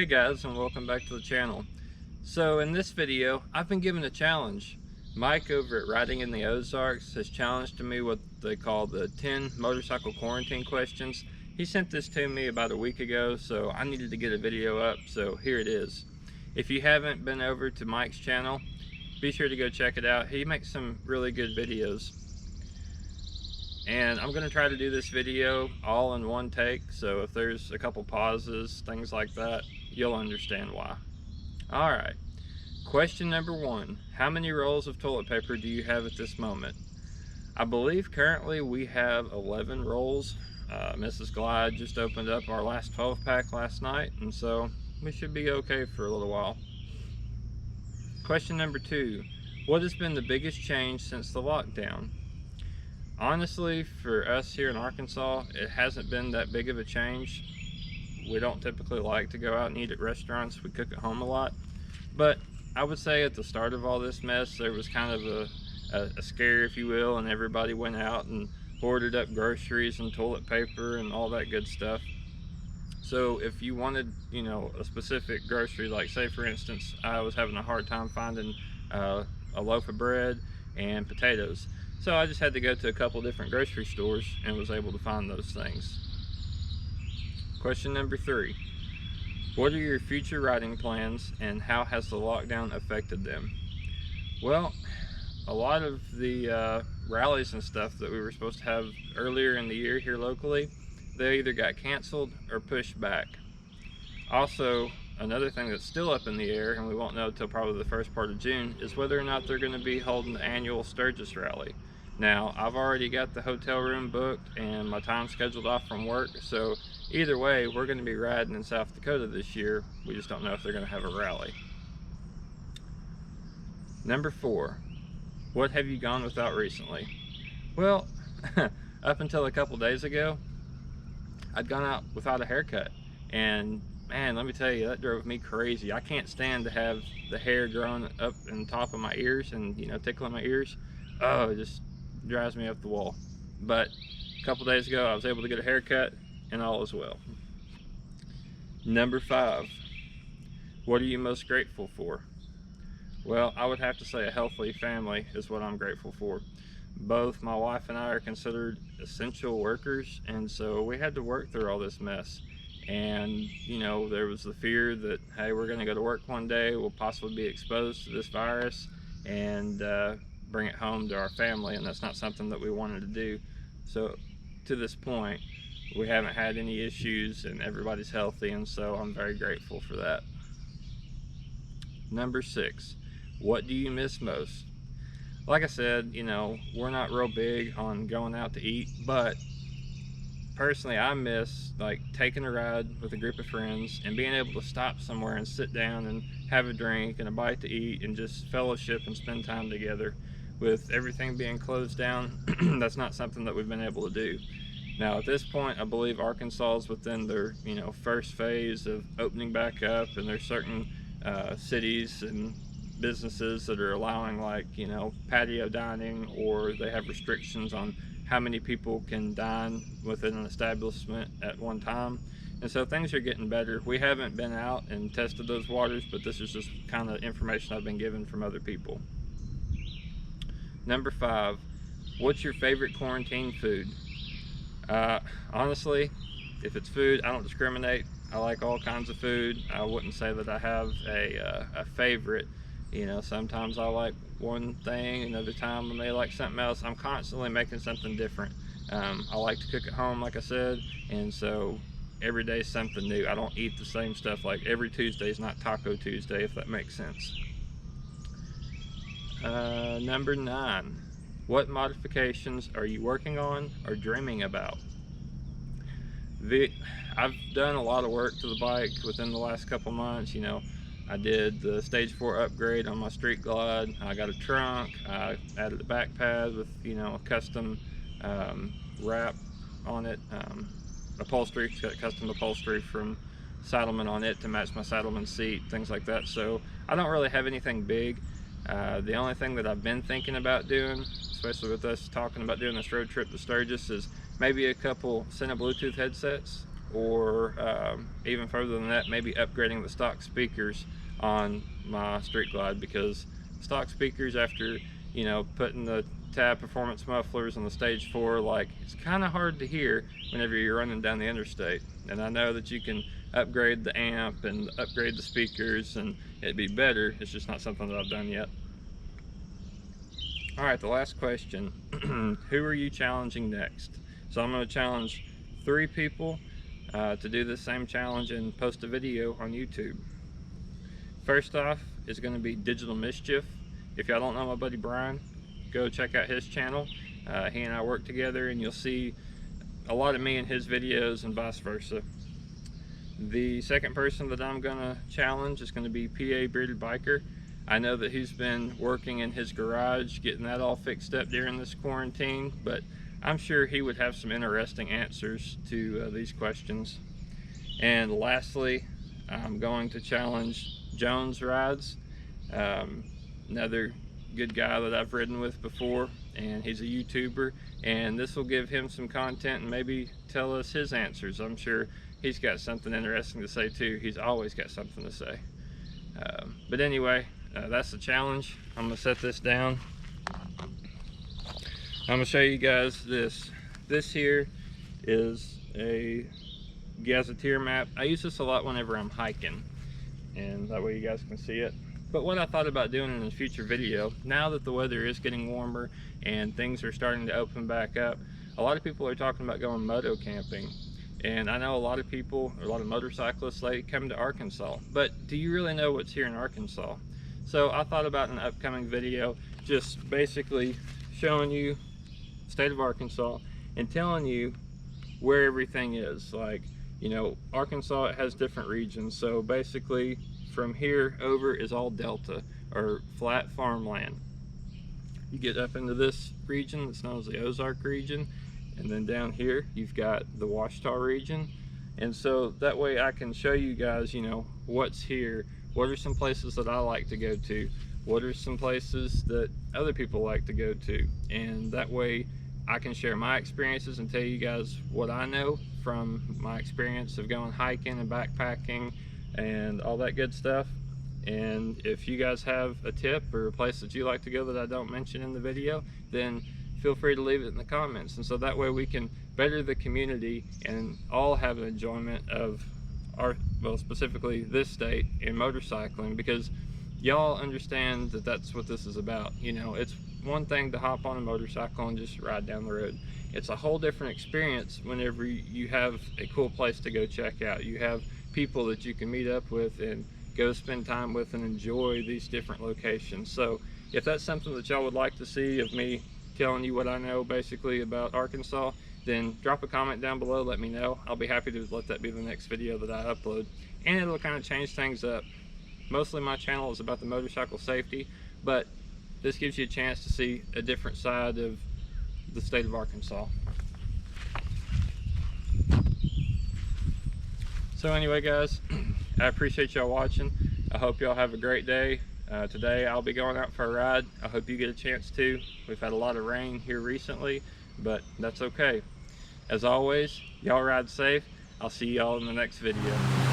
Hey guys, and welcome back to the channel. So in this video, I've been given a challenge. Mike over at Riding in the Ozarks has challenged me what they call the 10 motorcycle quarantine questions. He sent this to me about a week ago, so I needed to get a video up, so here it is. If you haven't been over to Mike's channel, be sure to go check it out. He makes some really good videos. And I'm going to try to do this video all in one take, so if there's a couple pauses, things like that, you'll understand why. Alright, question number 1. How many rolls of toilet paper do you have at this moment? I believe currently we have 11 rolls. Mrs. Glide just opened up our last 12 pack last night, and so we should be okay for a little while. Question number 2. What has been the biggest change since the lockdown? Honestly, for us here in Arkansas, it hasn't been that big of a change. We don't typically like to go out and eat at restaurants. We cook at home a lot. But I would say at the start of all this mess, there was kind of a scare, if you will, and everybody went out and ordered up groceries and toilet paper and all that good stuff. So if you wanted, a specific grocery, like say for instance, I was having a hard time finding a loaf of bread and potatoes. So I just had to go to a couple different grocery stores and was able to find those things. Question number 3. What are your future riding plans and how has the lockdown affected them? Well, a lot of the rallies and stuff that we were supposed to have earlier in the year here locally, they either got canceled or pushed back. Also, another thing that's still up in the air, and we won't know until probably the first part of June, is whether or not they're going to be holding the annual Sturgis rally. Now, I've already got the hotel room booked and my time scheduled off from work, so either way, we're going to be riding in South Dakota this year. We just don't know if they're going to have a rally. Number 4. What have you gone without recently? Well, up until a couple days ago, I'd gone out without a haircut, and man, let me tell you, that drove me crazy. I can't stand to have the hair growing up in the top of my ears and tickling my ears. Oh, it just drives me up the wall. But a couple days ago, I was able to get a haircut and all is well. Number 5. What are you most grateful for? Well, I would have to say a healthy family is what I'm grateful for. Both my wife and I are considered essential workers, and so we had to work through all this mess. And there was the fear that, hey, we're going to go to work one day, we'll possibly be exposed to this virus and bring it home to our family, and that's not something that we wanted to do. So to this point, we haven't had any issues and everybody's healthy, and so I'm very grateful for that. Number 6. What do you miss most? Like I said, we're not real big on going out to eat, but personally I miss taking a ride with a group of friends and being able to stop somewhere and sit down and have a drink and a bite to eat and just fellowship and spend time together. With everything being closed down, that's not something that we've been able to do. Now at this point, I believe Arkansas is within their first phase of opening back up, and there's certain cities and businesses that are allowing patio dining, or they have restrictions on how many people can dine within an establishment at one time. And so things are getting better. We haven't been out and tested those waters, but this is just kind of information I've been given from other people. Number 5. What's your favorite quarantine food? Honestly, if it's food, I don't discriminate. I like all kinds of food. I wouldn't say that I have a favorite. Sometimes I like one thing, another time I may like something else. I'm constantly making something different. I like to cook at home, like I said, and so every day is something new. I don't eat the same stuff. Like every Tuesday is not Taco Tuesday, if that makes sense. Number 9. What modifications are you working on or dreaming about? I've done a lot of work to the bike within the last couple months. I did the stage 4 upgrade on my Street Glide. I got a trunk. I added a back pad with a custom wrap on it, upholstery. It's got custom upholstery from Saddleman on it to match my Saddleman seat, things like that. So I don't really have anything big. The only thing that I've been thinking about doing, especially with us talking about doing this road trip to Sturgis, is maybe a couple Sena Bluetooth headsets or even further than that, maybe upgrading the stock speakers on my Street Glide, because stock speakers, after putting the tab performance mufflers on the stage 4, like, it's kind of hard to hear whenever you're running down the interstate. And I know that you can upgrade the amp and upgrade the speakers and it'd be better. It's just not something that I've done yet. All right, the last question. Who are you challenging next? So I'm going to challenge 3 people to do the same challenge and post a video on YouTube. First off is going to be Digital Mischief. If y'all don't know my buddy Brian, go check out his channel. He and I work together, and you'll see a lot of me in his videos and vice versa. The second person that I'm going to challenge is going to be PA Bearded Biker. I know that he's been working in his garage, getting that all fixed up during this quarantine, but I'm sure he would have some interesting answers to these questions. And lastly, I'm going to challenge Joneszsrides, another good guy that I've ridden with before, and he's a YouTuber, and this will give him some content and maybe tell us his answers. I'm sure he's got something interesting to say too. He's always got something to say. But anyway, that's the challenge. I'm gonna set this down. I'm gonna show you guys this. This here is a gazetteer map. I use this a lot whenever I'm hiking, and that way you guys can see it. But what I thought about doing in a future video, now that the weather is getting warmer and things are starting to open back up, a lot of people are talking about going moto camping. And I know a lot of people, a lot of motorcyclists, they come to Arkansas. But do you really know what's here in Arkansas? So I thought about an upcoming video just basically showing you the state of Arkansas and telling you where everything is. Like, Arkansas, it has different regions. So basically from here over is all delta, or flat farmland. You get up into this region that's known as the Ozark region, and then down here you've got the Ouachita region. And so that way I can show you guys, what's here, what are some places that I like to go to, what are some places that other people like to go to, and that way I can share my experiences and tell you guys what I know from my experience of going hiking and backpacking and all that good stuff. And if you guys have a tip or a place that you like to go that I don't mention in the video, then feel free to leave it in the comments. And so that way we can better the community and all have an enjoyment of our, well, specifically this state in motorcycling, because y'all understand that that's what this is about. It's one thing to hop on a motorcycle and just ride down the road. It's a whole different experience whenever you have a cool place to go check out. You have people that you can meet up with and go spend time with and enjoy these different locations. So if that's something that y'all would like to see of me telling you what I know basically about Arkansas, then drop a comment down below, let me know. I'll be happy to let that be the next video that I upload, and it'll kind of change things up. Mostly my channel is about the motorcycle safety, but this gives you a chance to see a different side of the state of Arkansas. So anyway guys, I appreciate y'all watching. I hope y'all have a great day. Today I'll be going out for a ride. I hope you get a chance to. We've had a lot of rain here recently, but that's okay. As always, y'all ride safe. I'll see y'all in the next video.